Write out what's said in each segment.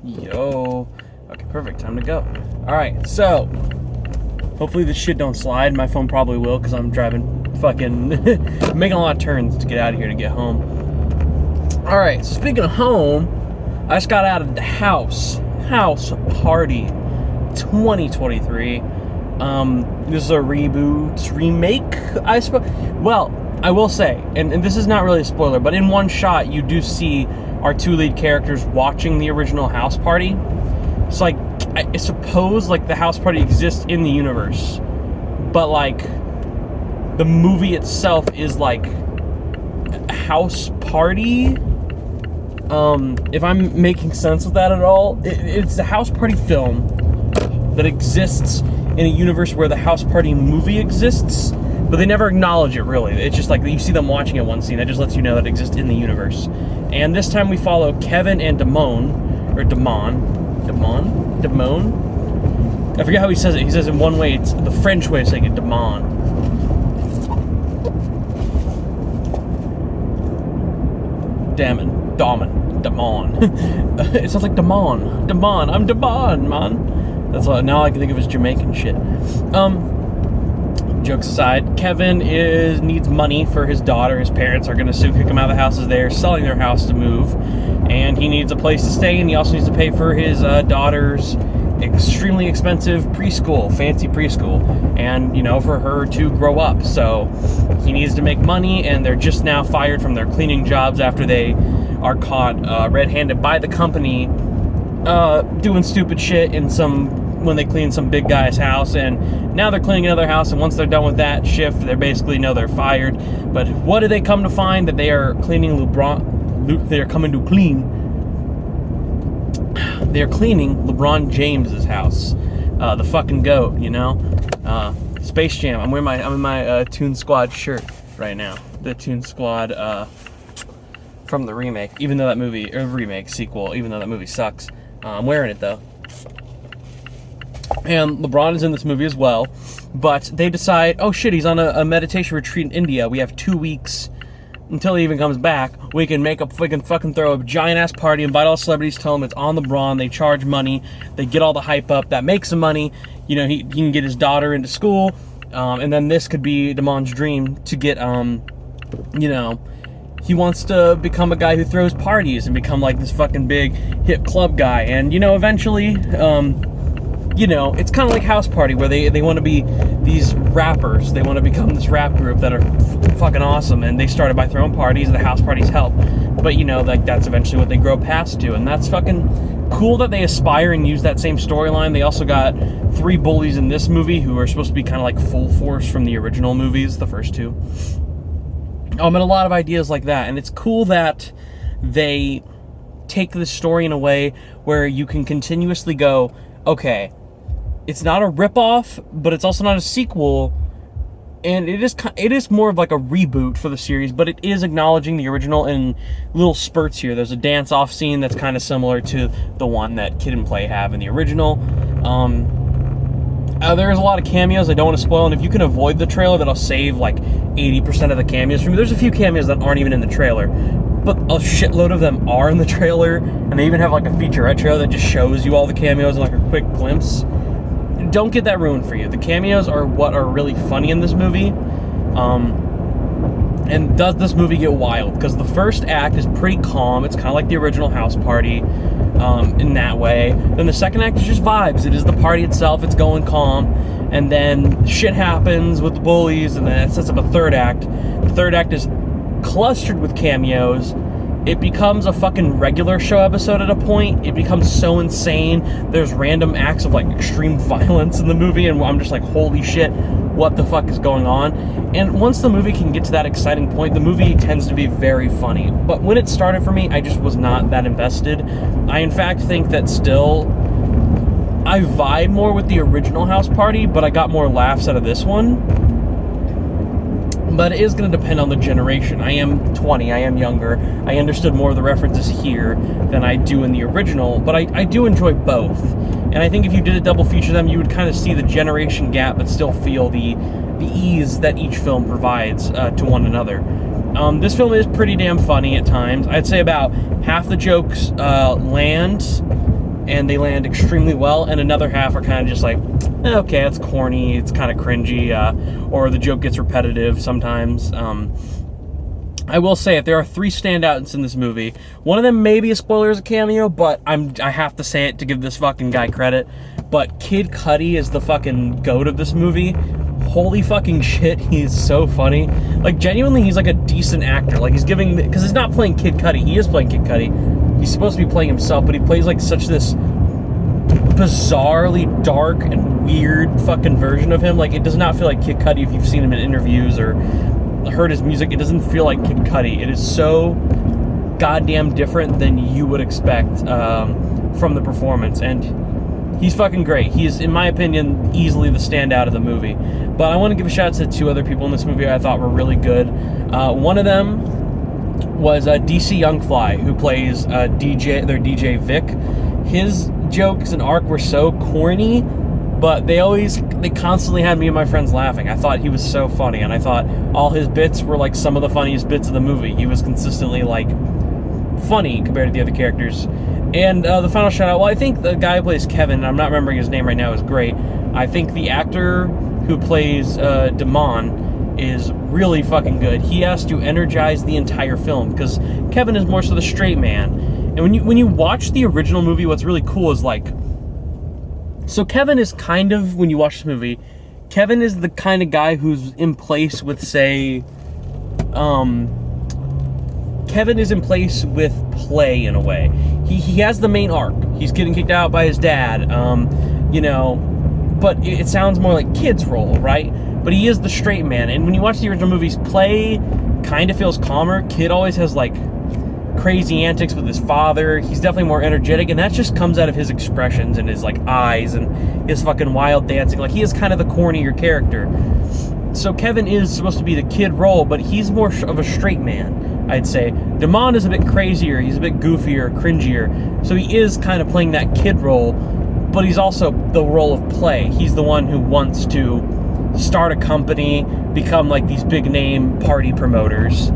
Yo. Okay, perfect. Time to go. Alright, so hopefully this shit don't slide. My phone probably will because I'm driving fucking making a lot of turns to get out of here to get home. Alright, so speaking of home, I just got out of the house party 2023. This is a remake, I suppose. Well, I will say, and this is not really a spoiler, but in one shot you do see our two lead characters watching the original house party. So like, I suppose like the house party exists in the universe, but like the movie itself is like a house party. If I'm making sense of that at all, it's a house party film that exists in a universe where the house party movie exists, but they never acknowledge it really. It's just like you see them watching it one scene. That just lets you know that it exists in the universe. And this time we follow Kevin and Damone. I forget how he says it. He says it in one way. It's the French way of saying it, Damone. Damon. It sounds like Damon. I'm Damon, man. That's all. Now I can think of his Jamaican shit. Jokes aside, Kevin needs money for his daughter. His parents are going to soon kick him out of the house as they're selling their house to move. And he needs a place to stay, and he also needs to pay for his daughter's extremely expensive preschool, fancy preschool, and, you know, for her to grow up. So he needs to make money, and they're just now fired from their cleaning jobs after they are caught red-handed by the company doing stupid shit when they clean some big guy's house, and now they're cleaning another house, and once they're done with that shift, they're basically they're fired. But what do they come to find? That they are cleaning they're cleaning LeBron James's house, the fucking GOAT, you know. Space Jam. I'm in my Toon Squad shirt right now. The Toon Squad from the remake, even though that movie sequel, even though that movie sucks. I'm wearing it though. And LeBron is in this movie as well, but they decide, oh shit, he's on a meditation retreat in India. We have 2 weeks until he even comes back. We can fucking throw a giant ass party, invite all celebrities, tell him it's on LeBron. They charge money, they get all the hype up, that makes him money. You know, he can get his daughter into school, and then this could be Damon's dream to get, you know, he wants to become a guy who throws parties and become like this fucking big hip club guy. And, you know, eventually, you know, it's kind of like House Party, where they want to be these rappers. They want to become this rap group that are fucking awesome, and they started by throwing parties, and the house parties help. But, you know, like, that's eventually what they grow past to, and that's fucking cool that they aspire and use that same storyline. They also got 3 bullies in this movie who are supposed to be kind of like full force from the original movies, the first 2. And a lot of ideas like that, and it's cool that they take this story in a way where you can continuously go, okay, it's not a ripoff, but it's also not a sequel, and it is more of like a reboot for the series, but it is acknowledging the original in little spurts here. There's a dance-off scene that's kind of similar to the one that Kid and Play have in the original. There's a lot of cameos I don't want to spoil, and if you can avoid the trailer, that'll save like 80% of the cameos from me. There's a few cameos that aren't even in the trailer, but a shitload of them are in the trailer, and they even have like a featurette trailer that just shows you all the cameos in like a quick glimpse. Don't get that ruined for you. The cameos are what are really funny in this movie. And does this movie get wild? Because the first act is pretty calm. It's kind of like the original House Party in that way. Then the second act is just vibes. It is the party itself. It's going calm. And then shit happens with the bullies, and then it sets up a third act. The third act is clustered with cameos. It becomes a fucking regular show episode at a point. It becomes so insane. There's random acts of like extreme violence in the movie, and I'm just like, holy shit, what the fuck is going on? And once the movie can get to that exciting point, the movie tends to be very funny. But when it started for me, I just was not that invested. I in fact think that still I vibe more with the original House Party, but I got more laughs out of this one. But it is going to depend on the generation. I am 20, I am younger. I understood more of the references here than I do in the original, but I do enjoy both. And I think if you did a double feature them, you would kind of see the generation gap, but still feel the ease that each film provides to one another. This film is pretty damn funny at times. I'd say about half the jokes land and they land extremely well, and another half are kind of just like, okay, it's corny, it's kind of cringy, or the joke gets repetitive sometimes. I will say, if there are 3 standouts in this movie, one of them may be a spoiler as a cameo, but I have to say it to give this fucking guy credit. But Kid Cudi is the fucking goat of this movie. Holy fucking shit, he's so funny. Like, genuinely, he's like a decent actor. Like, he's giving, because he's not playing Kid Cudi, he is playing Kid Cudi. He's supposed to be playing himself, but he plays like such this bizarrely dark and weird fucking version of him. Like, it does not feel like Kid Cudi if you've seen him in interviews or heard his music. It doesn't feel like Kid Cudi. It is so goddamn different than you would expect from the performance, and he's fucking great. He's, in my opinion, easily the standout of the movie. But I want to give a shout out to 2 other people in this movie I thought were really good. One of them was DC Young Fly, who plays their DJ Vic. His jokes and arc were so corny, but they constantly had me and my friends laughing. I thought he was so funny, and I thought all his bits were like some of the funniest bits of the movie. He was consistently like funny compared to the other characters. And the final shout out, well, I think the guy who plays Kevin, I'm not remembering his name right now, is great. I think the actor who plays Damon is really fucking good. He has to energize the entire film, because Kevin is more so the straight man. And when you watch the original movie, what's really cool is like, so Kevin is kind of, when you watch this movie, Kevin is the kind of guy who's in place with, say, Kevin is in place with Play in a way. He has the main arc. He's getting kicked out by his dad, but it sounds more like Kid's role, right? But he is the straight man. And when you watch the original movies, Play kind of feels calmer. Kid always has like crazy antics with his father. He's definitely more energetic, and that just comes out of his expressions and his like eyes and his fucking wild dancing. Like, he is kind of the cornier character. So Kevin is supposed to be the kid role, but he's more of a straight man, I'd say. Damon is a bit crazier, he's a bit goofier, cringier, so he is kind of playing that kid role, but he's also the role of Play. He's the one who wants to start a company, become like these big name party promoters.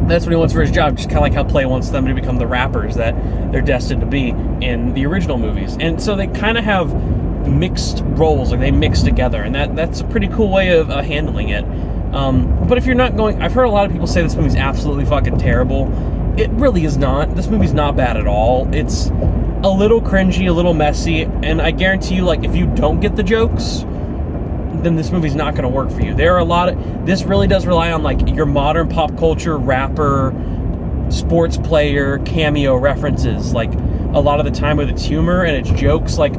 That's what he wants for his job, just kind of like how Play wants them to become the rappers that they're destined to be in the original movies. And so they kind of have mixed roles, like they mix together, and that's a pretty cool way of handling it. But if you're not going, I've heard a lot of people say this movie's absolutely fucking terrible. It really is not. This movie's not bad at all. It's a little cringy, a little messy, and I guarantee you, like, if you don't get the jokes, then this movie's not going to work for you. There are a lot of, this really does rely on like your modern pop culture rapper, sports player cameo references, like a lot of the time with its humor and its jokes. Like,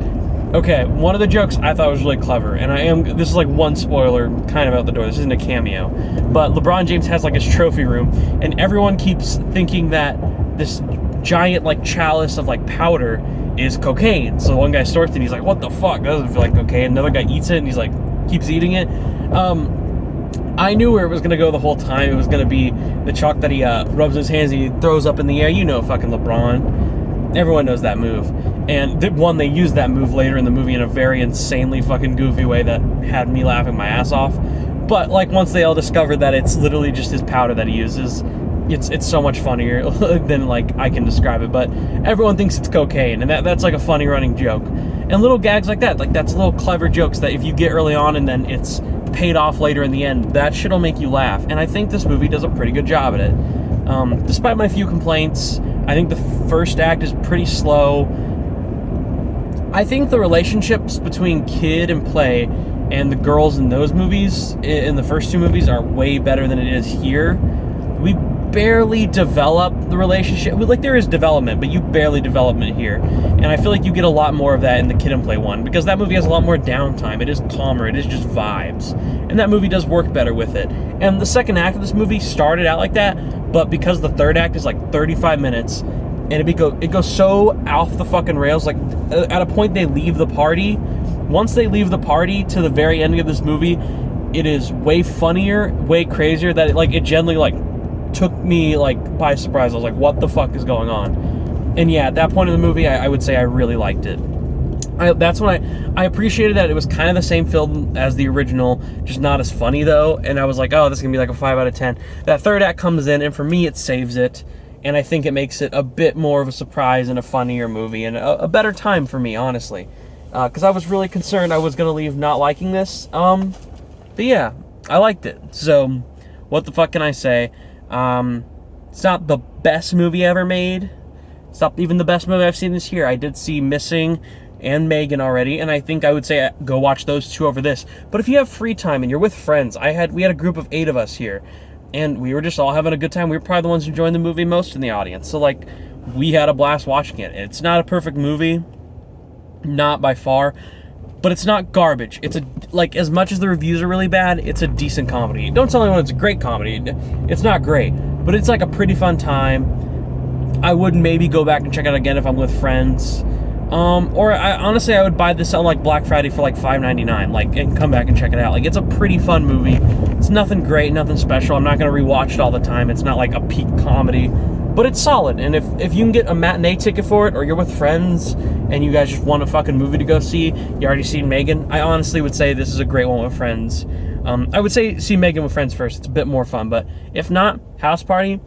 okay, one of the jokes I thought was really clever, and this is like one spoiler kind of out the door, this isn't a cameo, but LeBron James has like his trophy room, and everyone keeps thinking that this giant like chalice of like powder is cocaine. So one guy snorts it and he's like, what the fuck, that doesn't feel like cocaine. Another guy eats it and he's like, keeps eating it. I knew where it was going to go the whole time. It was going to be the chalk that he rubs in his hands and he throws up in the air. You know, fucking LeBron. Everyone knows that move. And they used that move later in the movie in a very insanely fucking goofy way that had me laughing my ass off. But like once they all discovered that it's literally just his powder that he uses, it's so much funnier than like I can describe it. But everyone thinks it's cocaine, and that's like a funny running joke. And little gags like that's little clever jokes that if you get early on and then it's paid off later in the end, that shit'll make you laugh. And I think this movie does a pretty good job at it. Despite my few complaints, I think the first act is pretty slow. I think the relationships between Kid and Play and the girls in those movies, in the first 2 movies, are way better than it is here. We barely develop the relationship. Like, there is development, but you barely develop it here. And I feel like you get a lot more of that in the Kid and Play one, because that movie has a lot more downtime. It is calmer. It is just vibes. And that movie does work better with it. And the second act of this movie started out like that, but because the third act is like 35 minutes, and it goes so off the fucking rails, like at a point they leave the party. Once they leave the party to the very end of this movie, it is way funnier, way crazier, that it generally like took me like by surprise. I was like, what the fuck is going on? And yeah, at that point in the movie, I would say I really liked it. That's when I appreciated that it was kind of the same film as the original, just not as funny though. And I was like, oh, this is gonna be like a 5 out of 10. That third act comes in, and for me, it saves it. and I think it makes it a bit more of a surprise and a funnier movie and a better time for me, honestly. Because I was really concerned I was going to leave not liking this. But yeah, I liked it. So, what the fuck can I say? It's not the best movie ever made. It's not even the best movie I've seen this year. I did see Missing and Megan already, and I think I would say go watch those two over this. But if you have free time and you're with friends, we had a group of 8 of us here, and we were just all having a good time. We were probably the ones enjoying the movie most in the audience. So, like, we had a blast watching it. It's not a perfect movie, not by far, but it's not garbage. It's as much as the reviews are really bad, it's a decent comedy. Don't tell anyone it's a great comedy. It's not great, but it's like a pretty fun time. I would maybe go back and check it out again if I'm with friends. Honestly, I would buy this on like Black Friday for like $5.99, and come back and check it out. Like, it's a pretty fun movie. It's nothing great, nothing special. I'm not gonna rewatch it all the time. It's not like a peak comedy, but it's solid. And if you can get a matinee ticket for it, or you're with friends and you guys just want a fucking movie to go see, you already seen Megan, I honestly would say this is a great one with friends. I would say see Megan with friends first. It's a bit more fun, but if not, House Party,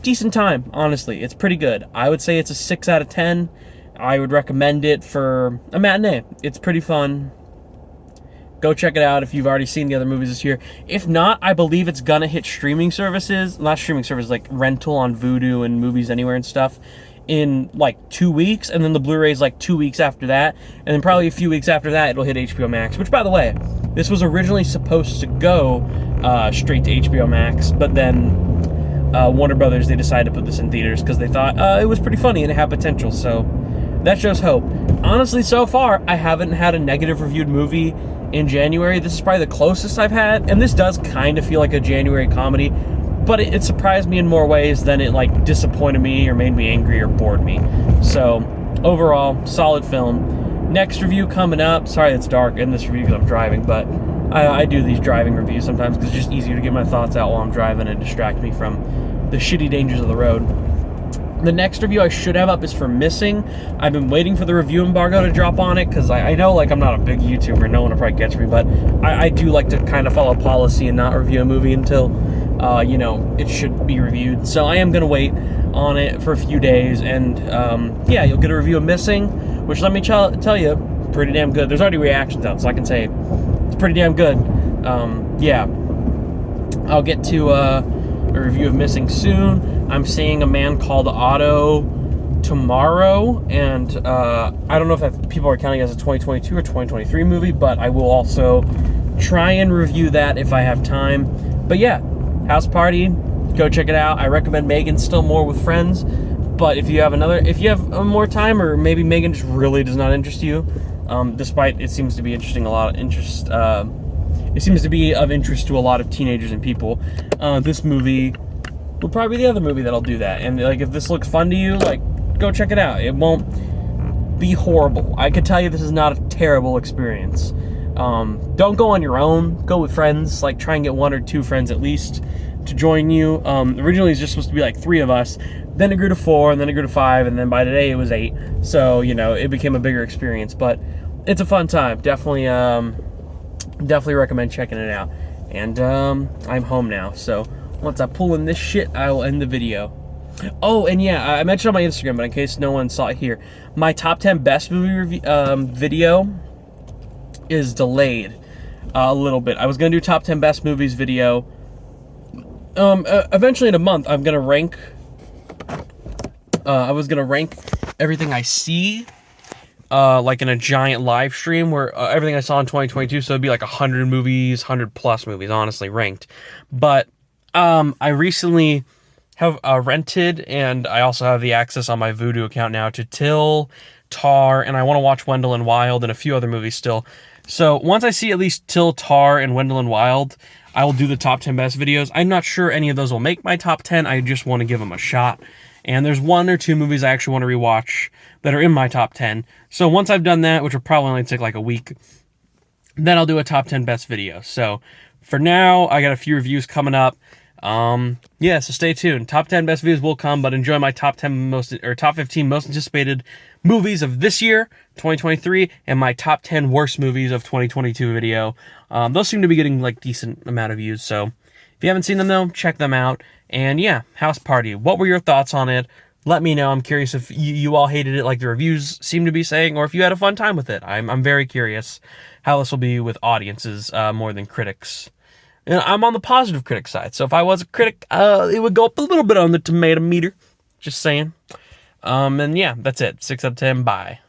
decent time, honestly. It's pretty good. I would say it's a 6 out of 10. I would recommend it for a matinee. It's pretty fun. Go check it out if you've already seen the other movies this year. If not, I believe it's gonna hit streaming services. Not streaming services, like rental on Vudu and Movies Anywhere and stuff, in like 2 weeks, and then the Blu-ray's like 2 weeks after that, and then probably a few weeks after that it'll hit HBO Max, which, by the way, this was originally supposed to go straight to HBO Max, but then Warner Brothers, they decided to put this in theaters because they thought it was pretty funny and it had potential, so that shows hope. Honestly, so far, I haven't had a negative reviewed movie in January. This is probably the closest I've had, and this does kind of feel like a January comedy, but it surprised me in more ways than it like disappointed me or made me angry or bored me. So overall, solid film. Next review coming up. Sorry it's dark in this review because I'm driving, but I do these driving reviews sometimes because it's just easier to get my thoughts out while I'm driving and distract me from the shitty dangers of the road. The next review I should have up is for Missing. I've been waiting for the review embargo to drop on it because I know, like, I'm not a big YouTuber. No one will probably catch me, but I do like to kind of follow policy and not review a movie until, it should be reviewed. So I am going to wait on it for a few days, and, yeah, you'll get a review of Missing, which, let me tell you, pretty damn good. There's already reactions out, so I can say it's pretty damn good. Yeah. I'll get to a review of Missing soon. I'm seeing A Man Called Otto tomorrow, and I don't know if people are counting as a 2022 or 2023 movie, but I will also try and review that if I have time. But yeah, House Party, go check it out. I recommend Megan still more with friends, but if you have more time, or maybe Megan just really does not interest you, despite it seems to be it seems to be of interest to a lot of teenagers and people, this movie will probably be the other movie that'll do that. And like, if this looks fun to you, like, go check it out. It won't be horrible. I can tell you this is not a terrible experience. Don't go on your own. Go with friends. Like, try and get 1 or 2 friends at least to join you. Originally it's just supposed to be like 3 of us. Then it grew to 4, and then it grew to 5, and then by today it was 8. So, it became a bigger experience. But it's a fun time. Definitely recommend checking it out. And I'm home now, so once I pull in this shit, I will end the video. Oh, and yeah, I mentioned on my Instagram, but in case no one saw it here, my top 10 best movie review, video is delayed a little bit. I was going to do top 10 best movies video. Eventually in a month, I'm going to rank... I was going to rank everything I see, like in a giant live stream where everything I saw in 2022, so it'd be like 100 movies, 100 plus movies, honestly, ranked. But I recently have rented, and I also have the access on my Vudu account now to Till, Tar, and I want to watch Wendell and Wild and a few other movies still. So once I see at least Till, Tar, and Wendell and Wild, I will do the top 10 best videos. I'm not sure any of those will make my top 10. I just want to give them a shot. And there's 1 or 2 movies I actually want to rewatch that are in my top 10. So once I've done that, which will probably only take like a week, then I'll do a top 10 best video. So for now, I got a few reviews coming up. Yeah, so stay tuned. Top 10 best videos will come, but enjoy my top 15 most anticipated movies of this year, 2023, and my top 10 worst movies of 2022 video. Those seem to be getting like decent amount of views, so if you haven't seen them though, check them out. And yeah, House Party. What were your thoughts on it? Let me know. I'm curious if you all hated it like the reviews seem to be saying, or if you had a fun time with it. I'm very curious how this will be with audiences more than critics. And I'm on the positive critic side, so if I was a critic, it would go up a little bit on the tomato meter. Just saying. And yeah, that's it. 6 out of 10. Bye.